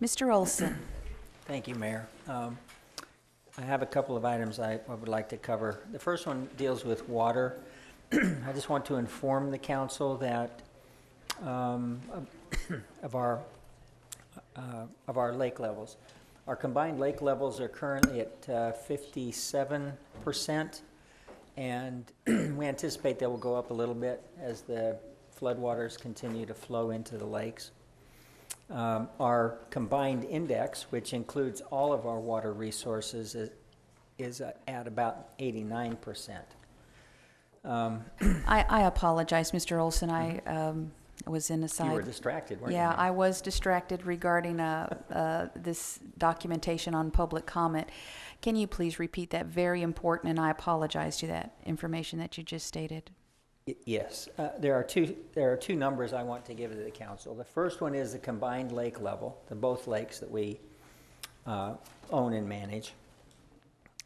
Mr. Olson. Thank you, Mayor. I have a couple of items I would like to cover. The first one deals with water. I just want to inform the council that of our lake levels. Our combined lake levels are currently at 57%, and we anticipate they will go up a little bit as the floodwaters continue to flow into the lakes. Our combined index, which includes all of our water resources, is at about 89%. I apologize, Mr. Olson. I was in a side. You were distracted, weren't you? Yeah, I was distracted regarding this documentation on public comment. Can you please repeat that? Very important, and I apologize to that information that you just stated. Yes, there are two numbers I want to give to the council. The first one is the combined lake level, the both lakes that we own and manage.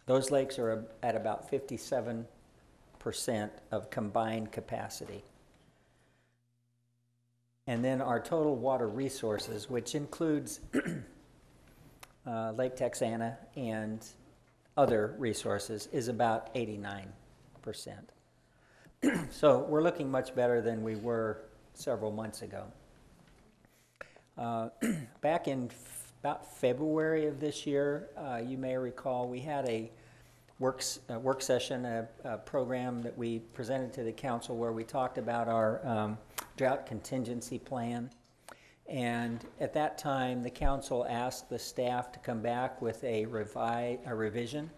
Those lakes are at about 57% of combined capacity. And then our total water resources, which includes Lake Texana and other resources, is about 89%. So we're looking much better than we were several months ago. Back in about February of this year, you may recall we had a work session, a program that we presented to the council where we talked about our drought contingency plan. And at that time, the council asked the staff to come back with a revision,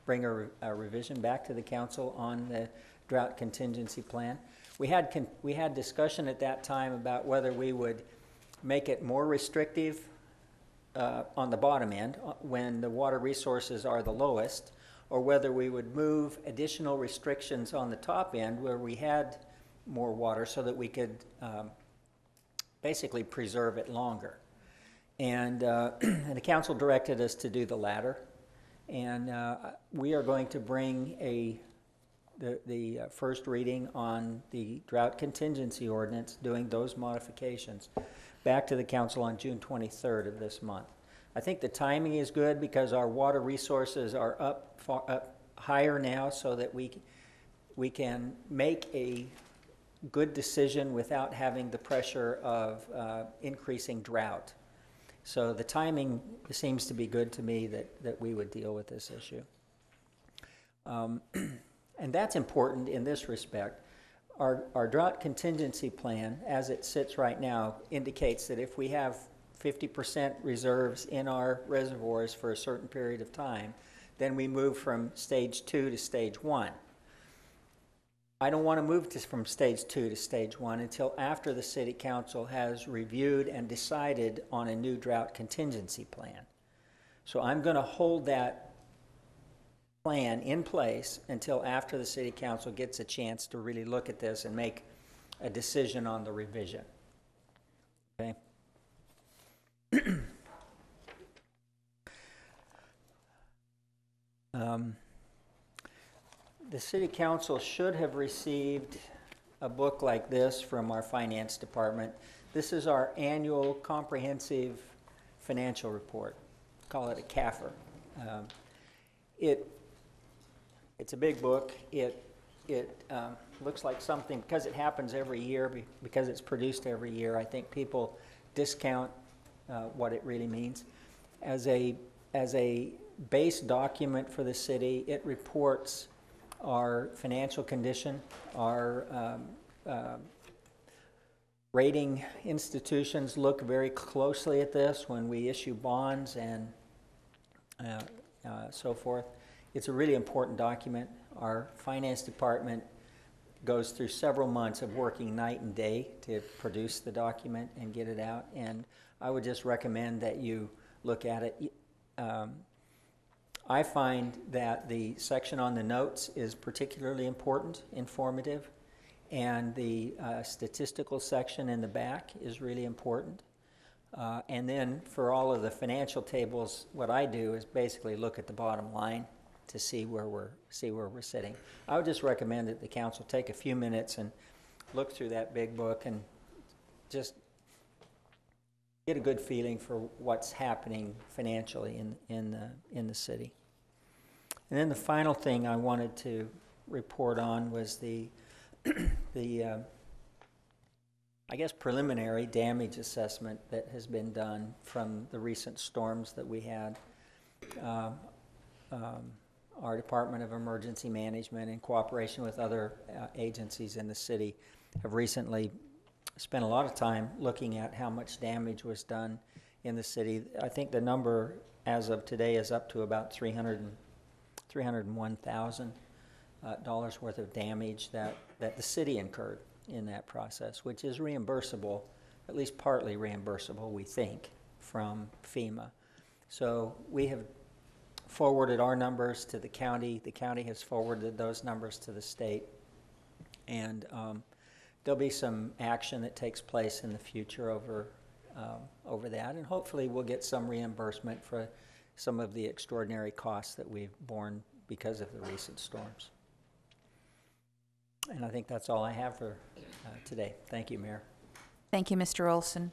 bring a revision back to the council on the drought contingency plan. We had discussion at that time about whether we would make it more restrictive on the bottom end when the water resources are the lowest, or whether we would move additional restrictions on the top end where we had more water so that we could basically preserve it longer. And the council directed us to do the latter. And we are going to bring the first reading on the drought contingency ordinance, doing those modifications, back to the council on June 23rd of this month. I think the timing is good because our water resources are up higher now, so that we can make a good decision without having the pressure of increasing drought. So the timing seems to be good to me that we would deal with this issue. And that's important in this respect. Our drought contingency plan, as it sits right now, indicates that if we have 50% reserves in our reservoirs for a certain period of time, then we move from stage 2 to stage 1. I don't want to move from stage 2 to stage 1 until after the City Council has reviewed and decided on a new drought contingency plan. So I'm going to hold that plan in place until after the City Council gets a chance to really look at this and make a decision on the revision. Okay? The City Council should have received a book like this from our finance department. This is our annual comprehensive financial report. Call it a CAFR. It's a big book. It looks like something, because it happens every year, because it's produced every year, I think people discount what it really means. As a base document for the city, it reports our financial condition, our rating institutions look very closely at this when we issue bonds and so forth. It's a really important document. Our finance department goes through several months of working night and day to produce the document and get it out, and I would just recommend that you look at it. I find that the section on the notes is particularly important, informative, and the statistical section in the back is really important. And then for all of the financial tables, what I do is basically look at the bottom line to see where we're sitting. I would just recommend that the council take a few minutes and look through that big book and just get a good feeling for what's happening financially in the city. And then the final thing I wanted to report on was the I guess preliminary damage assessment that has been done from the recent storms that we had. Our Department of Emergency Management, in cooperation with other agencies in the city, have recently spent a lot of time looking at how much damage was done in the city. I think the number as of today is up to about $301,000 worth of damage that the city incurred in that process, which is reimbursable, at least partly reimbursable, we think, from FEMA. So we have forwarded our numbers to the county. The county has forwarded those numbers to the state. And there'll be some action that takes place in the future over that. And hopefully we'll get some reimbursement for some of the extraordinary costs that we've borne because of the recent storms. And I think that's all I have for today. Thank you, Mayor. Thank you, Mr. Olson.